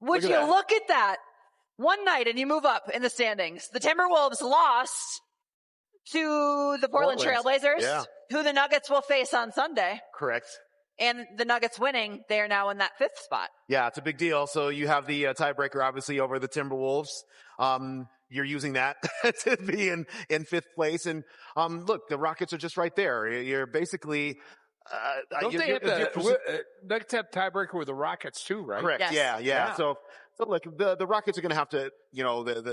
Would you look at that one night and you move up in the standings? The Timberwolves lost to the Portland Trailblazers, who the Nuggets will face on Sunday. Correct. And the Nuggets winning, they are now in that 5th spot. Yeah, it's a big deal. So you have the tiebreaker, obviously, over the Timberwolves. You're using that to be in 5th place. And look, the Rockets are just right there. You're basically... Nuggets have tiebreaker with the Rockets too, right? Correct. Yes. Yeah. So look, the Rockets are going to have to,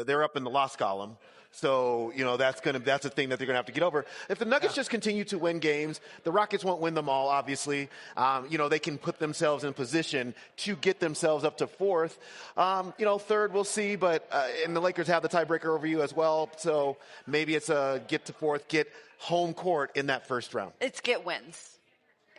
they're up in the loss column. So, that's a thing that they're going to have to get over. If the Nuggets just continue to win games, the Rockets won't win them all, obviously. They can put themselves in position to get themselves up to 4th. 3rd, we'll see, and the Lakers have the tiebreaker over you as well. So maybe it's a get to 4th, get home court in that first round. It's get wins.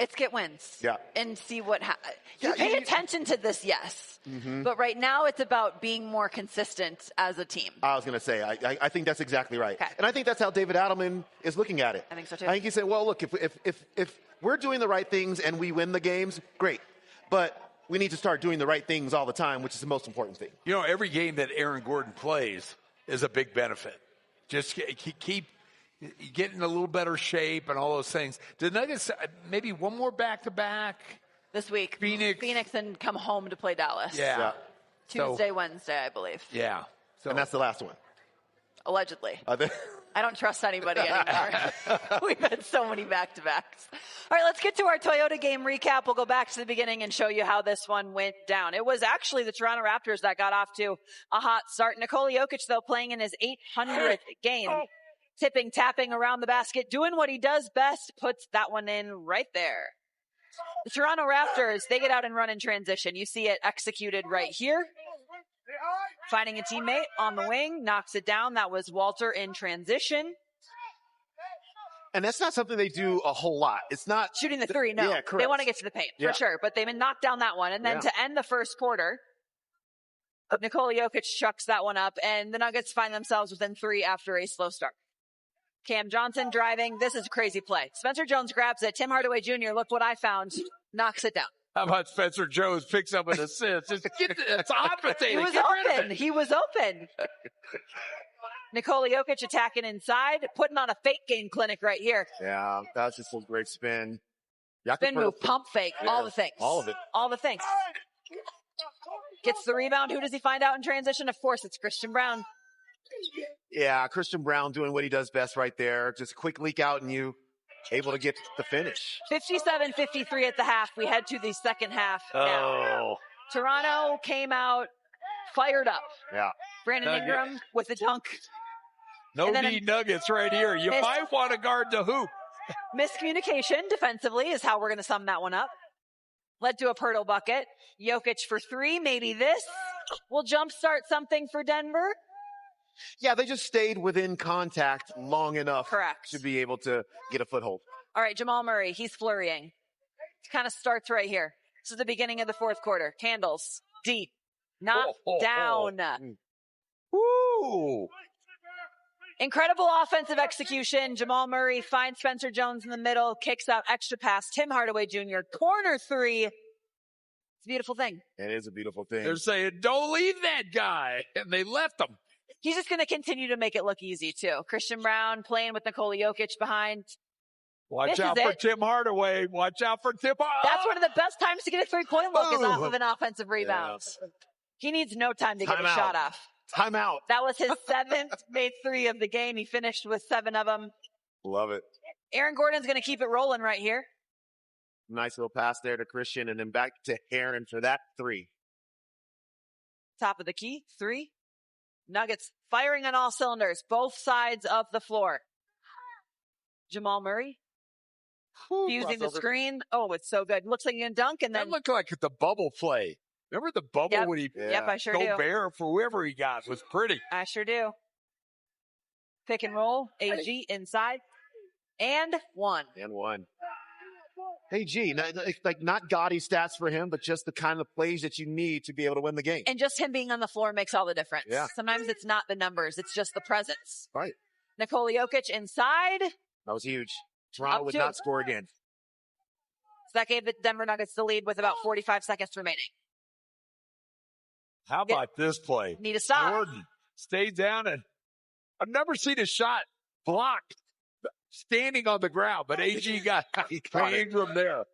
It's get wins. Yeah. And see what happens. You pay attention to this, yes. Mm-hmm. But right now it's about being more consistent as a team. I was going to say, I think that's exactly right. Okay. And I think that's how David Adelman is looking at it. I think so too. I think he said, well, look, if we're doing the right things and we win the games, great. But we need to start doing the right things all the time, which is the most important thing. Every game that Aaron Gordon plays is a big benefit. Just keep getting a little better shape and all those things. The Nuggets, maybe one more back-to-back. This week. Phoenix and come home to play Dallas. Yeah. Tuesday, Wednesday, I believe. Yeah. And that's the last one. Allegedly. I don't trust anybody anymore. We've had so many back-to-backs. All right, let's get to our Toyota game recap. We'll go back to the beginning and show you how this one went down. It was actually the Toronto Raptors that got off to a hot start. Nikola Jokic, though, playing in his 800th game. Tipping, tapping around the basket, doing what he does best, puts that one in right there. The Toronto Raptors, they get out and run in transition. You see it executed right here. Finding a teammate on the wing, knocks it down. That was Walter in transition. And that's not something they do a whole lot. It's not shooting the 3, no. Yeah, correct. They want to get to the paint, for sure. But they've been knocked down that one. And then to end the first quarter, Nikola Jokic chucks that one up, and the Nuggets find themselves within 3 after a slow start. Cam Johnson driving. This is a crazy play. Spencer Jones grabs it. Tim Hardaway Jr., look what I found, knocks it down. How about Spencer Jones picks up an assist? It's hot potato. He was open. Nikola Jokic attacking inside, putting on a fake game clinic right here. Yeah, that was just a great spin. Spin move, pump fake, all the things. All of it. All the things. Gets the rebound. Who does he find out in transition? Of course, it's Christian Braun. Yeah, Christian Braun doing what he does best right there. Just quick leak out and you able to get the finish. 57-53 at the half. We head to the second half now. Toronto came out fired up. Yeah. Brandon Ingram with the dunk. No need Nuggets right here. You might want to guard the hoop. Miscommunication defensively is how we're going to sum that one up. Led to a Pirtle bucket. Jokic for 3. Maybe this will jumpstart something for Denver. Yeah, they just stayed within contact long enough Correct. to be able to get a foothold. All right, Jamal Murray, he's flurrying. It kind of starts right here. This is the beginning of the fourth quarter. Candles, deep, not down. Woo! Incredible offensive execution. Jamal Murray finds Spencer Jones in the middle, kicks out extra pass. Tim Hardaway Jr., corner 3. It's a beautiful thing. It is a beautiful thing. They're saying, don't leave that guy. And they left him. He's just going to continue to make it look easy, too. Christian Braun playing with Nikola Jokic behind. Watch out for Tim Hardaway. Watch out for Tim Hardaway. That's one of the best times to get a three-point look is off of an offensive rebound. Yeah. He needs no time to get a shot off. Timeout. That was his 7th, made 3 of the game. He finished with 7 of them. Love it. Aaron Gordon's going to keep it rolling right here. Nice little pass there to Christian and then back to Aaron for that 3. Top of the key, 3. Nuggets firing on all cylinders, both sides of the floor. Jamal Murray fusing the screen. Oh, it's so good. Looks like you can dunk and then. That looked like the bubble play. Remember the bubble when he I sure do. Gobert for whoever he got was pretty. I sure do. Pick and roll. AG inside. And 1. And 1. Hey, not gaudy stats for him, but just the kind of plays that you need to be able to win the game. And just him being on the floor makes all the difference. Yeah. Sometimes it's not the numbers. It's just the presence. Right. Nikola Jokic inside. That was huge. Toronto would not score again. So that gave the Denver Nuggets the lead with about 45 seconds remaining. How about this play? Need to stop. Gordon stayed down, and I've never seen a shot blocked standing on the ground, but AG got Ingram there.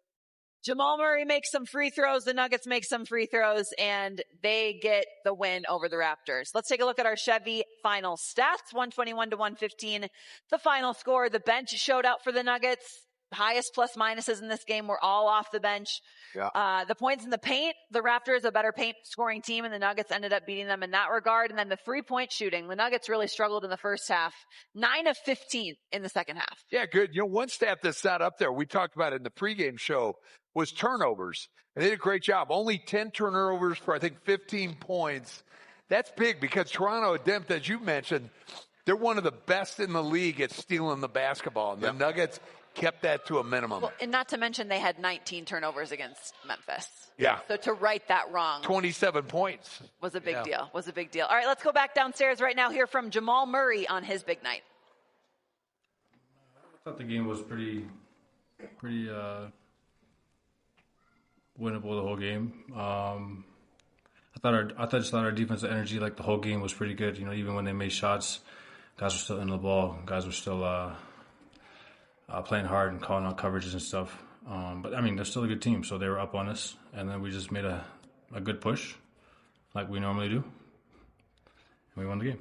Jamal Murray makes some free throws. The Nuggets make some free throws, and they get the win over the Raptors. Let's take a look at our Chevy final stats. 121-115, the final score. The bench showed out for the Nuggets. Highest plus minuses in this game were all off the bench. Yeah. The points in the paint, the Raptors a better paint scoring team, and the Nuggets ended up beating them in that regard. And then the 3-point shooting, the Nuggets really struggled in the first half. 9 of 15 in the second half. Yeah, good. One stat that's not up there, we talked about it in the pregame show, was turnovers. And they did a great job. Only 10 turnovers for, I think, 15 points. That's big because Toronto, as you mentioned, they're one of the best in the league at stealing the basketball. And the Nuggets kept that to a minimum. Well, and not to mention they had 19 turnovers against Memphis. Yeah. So to right that wrong. 27 points. Was a big deal. Was a big deal. All right, let's go back downstairs right now, hear from Jamal Murray on his big night. I thought the game was pretty winnable the whole game. I just thought our defensive energy, like the whole game, was pretty good. Even when they made shots, guys were still in the ball. Guys were still playing hard and calling out coverages and stuff. But I mean, they're still a good team, so they were up on us, and then we just made a good push, like we normally do, and we won the game.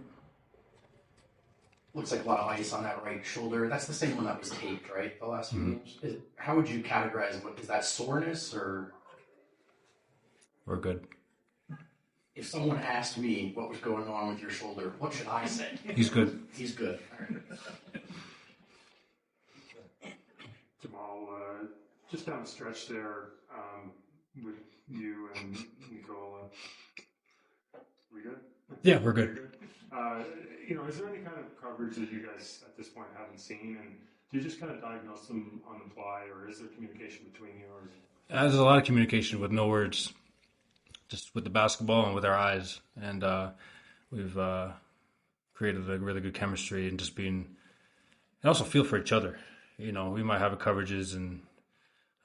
Looks like a lot of ice on that right shoulder. That's the same one that was taped, right? The last few games. How would you categorize it? Is that soreness or? We're good. If someone asked me what was going on with your shoulder, what should I say? He's good. He's good. All right. Jamal, just down the stretch there with you and Nikola. We good? Yeah, we're good. Is there any kind of coverage that you guys at this point haven't seen, and do you just kind of diagnose them on the fly, or is there communication between you? Or there's a lot of communication with no words, just with the basketball and with our eyes, and we've created a really good chemistry and and also feel for each other. We might have coverages, and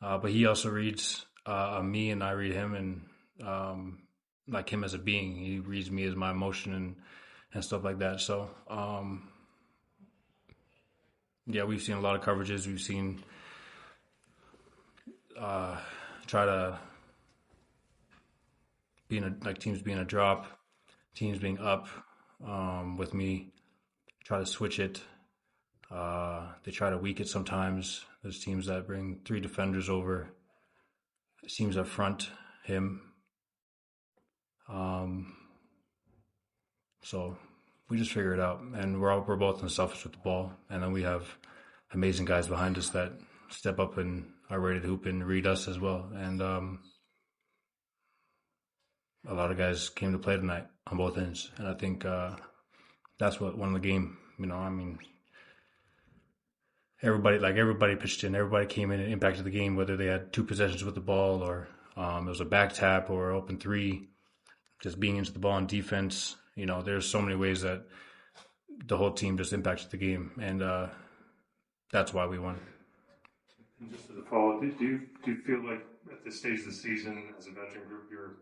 but he also reads me, and I read him, and like him as a being, he reads me as my emotion and stuff like that. So we've seen a lot of coverages. We've seen try to be teams being a drop, teams being up with me, try to switch it. They try to weak it sometimes. There's teams that bring 3 defenders over. Teams that front him. So we just figure it out, and we're both unselfish with the ball, and then we have amazing guys behind us that step up and are ready to hoop and read us as well. And a lot of guys came to play tonight on both ends, and I think that's what won the game. Everybody pitched in. Everybody came in and impacted the game, whether they had 2 possessions with the ball or it was a back tap or open 3, just being into the ball on defense. There's so many ways that the whole team just impacted the game, and that's why we won. And just as a follow-up, do you feel like at this stage of the season, as a veteran group, you're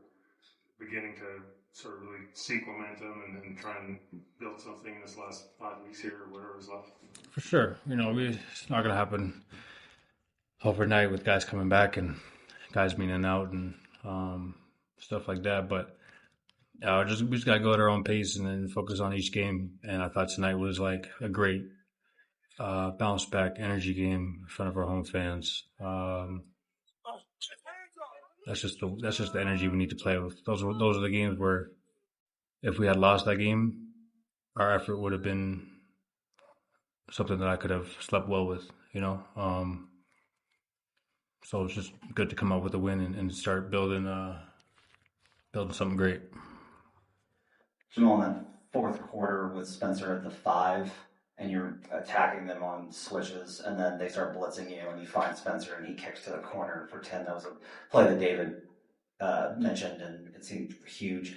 beginning to sort of really seek momentum and then try and build something in this last 5 weeks here or whatever is left? For sure. It's not going to happen overnight with guys coming back and guys being in and out and stuff like that. But we just got to go at our own pace and then focus on each game. And I thought tonight was like a great bounce back energy game in front of our home fans. That's just the energy we need to play with. Those are the games where if we had lost that game, our effort would have been something that I could have slept well with, So it's just good to come up with a win and start building something great. Jamal, in that fourth quarter with Spencer at the 5, and you're attacking them on switches, and then they start blitzing you, and you find Spencer, and he kicks to the corner for 10. That was a play that David mentioned, and it seemed huge.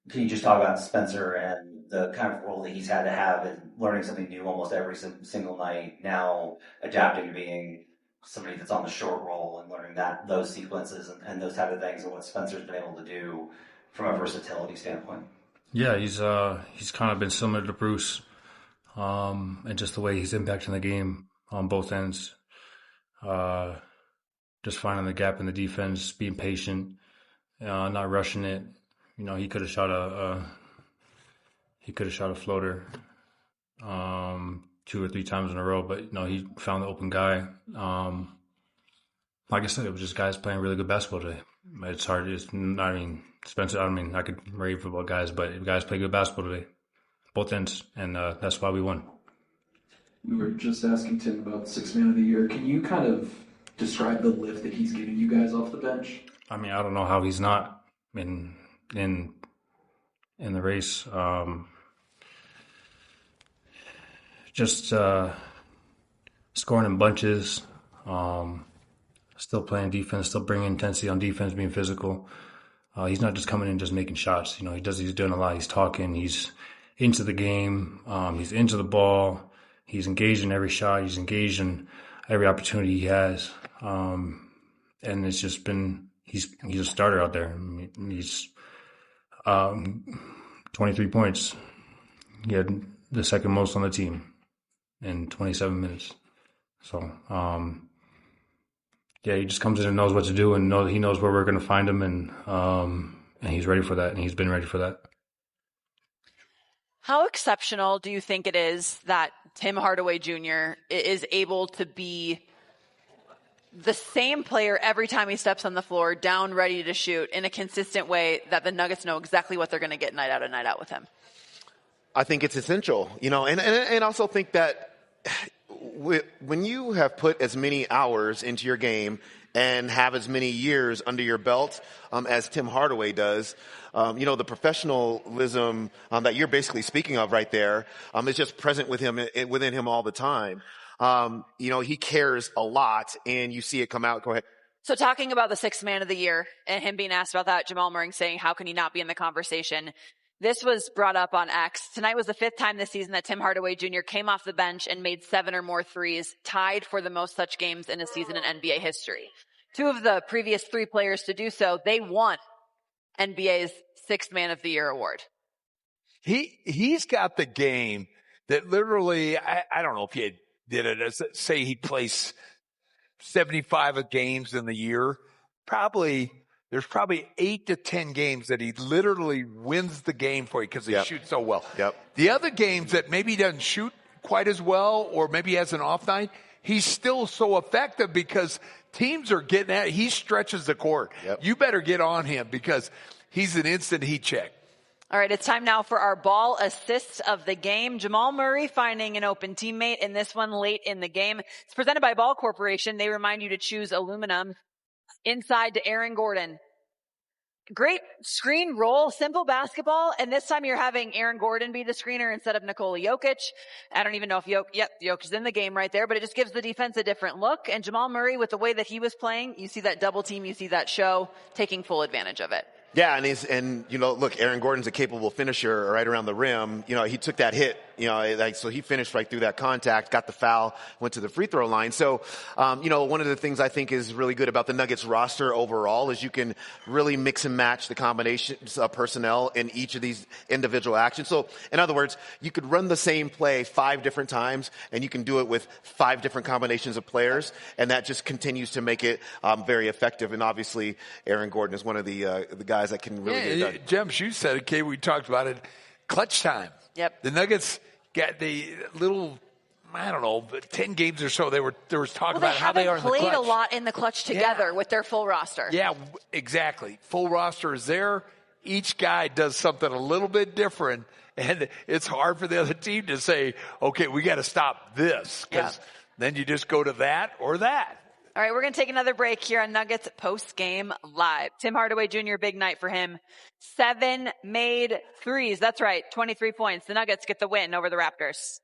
Can you just talk about Spencer and the kind of role that he's had to have in learning something new almost every single night, now adapting to being somebody that's on the short roll and learning those sequences and those type of things, and what Spencer's been able to do from a versatility standpoint? Yeah, he's kind of been similar to Bruce, and just the way he's impacting the game on both ends. Just finding the gap in the defense, being patient, not rushing it. He could have shot a floater 2 or 3 times in a row, but he found the open guy. Like I said, it was just guys playing really good basketball today. It's hard. Spencer, I could rave about guys, but guys play good basketball today, both ends, and that's why we won. We were just asking Tim about the Sixth Man of the Year. Can you kind of describe the lift that he's giving you guys off the bench? I don't know how he's not in the race. Just scoring in bunches, still playing defense, still bringing intensity on defense, being physical. He's not just coming in just making shots. He's doing a lot. He's talking. He's into the game. He's into the ball. He's engaged in every shot. He's engaged in every opportunity he has. And it's just been, he's a starter out there. He's 23 points. He had the second most on the team in 27 minutes. So, he just comes in and knows what to do, and he knows where we're going to find him, and he's ready for that, and he's been ready for that. How exceptional do you think it is that Tim Hardaway Jr. is able to be the same player every time he steps on the floor, down, ready to shoot, in a consistent way that the Nuggets know exactly what they're going to get night out and night out with him? I think it's essential, and also think that when you have put as many hours into your game and have as many years under your belt as Tim Hardaway does, the professionalism that you're basically speaking of right there is just present within him all the time. He cares a lot, and you see it come out. Go ahead. So talking about the Sixth Man of the Year and him being asked about that, Jamal Murray saying, how can he not be in the conversation? This was brought up on X. Tonight was the 5th time this season that Tim Hardaway Jr. came off the bench and made 7 or more threes, tied for the most such games in a season in NBA history. 2 of the previous 3 players to do so, they won NBA's Sixth Man of the Year award. He's got the game that literally, I don't know if he did it, say he plays 75 games in the year, there's probably 8 to 10 games that he literally wins the game for you because he shoots so well. Yep. The other games that maybe he doesn't shoot quite as well, or maybe he has an off night, he's still so effective because teams are getting at it. He stretches the court. Yep. You better get on him because he's an instant heat check. All right, it's time now for our ball assists of the game. Jamal Murray finding an open teammate in this one late in the game. It's presented by Ball Corporation. They remind you to choose aluminum. Inside to Aaron Gordon. Great screen roll, simple basketball, and this time you're having Aaron Gordon be the screener instead of Nikola Jokic. I don't even know if Jokic is in the game right there, but it just gives the defense a different look. And Jamal Murray, with the way that he was playing, you see that double team, you see that show, taking full advantage of it. Yeah, look, Aaron Gordon's a capable finisher right around the rim. He took that hit, so he finished right through that contact, got the foul, went to the free throw line. So, one of the things I think is really good about the Nuggets roster overall is you can really mix and match the combinations of personnel in each of these individual actions. So, in other words, you could run the same play 5 different times, and you can do it with 5 different combinations of players, and that just continues to make it very effective. And obviously, Aaron Gordon is one of the guys that can really get it done. Jems, you said it, Kay, we talked about it. Clutch time. Yep. The Nuggets got the little, 10 games or so. There was talk about how they are in the clutch. They haven't played a lot in the clutch together with their full roster. Yeah, exactly. Full roster is there. Each guy does something a little bit different, and it's hard for the other team to say, okay, we got to stop this, because then you just go to that or that. All right, we're going to take another break here on Nuggets Post-Game Live. Tim Hardaway Jr., big night for him. 7 made threes. That's right, 23 points. The Nuggets get the win over the Raptors.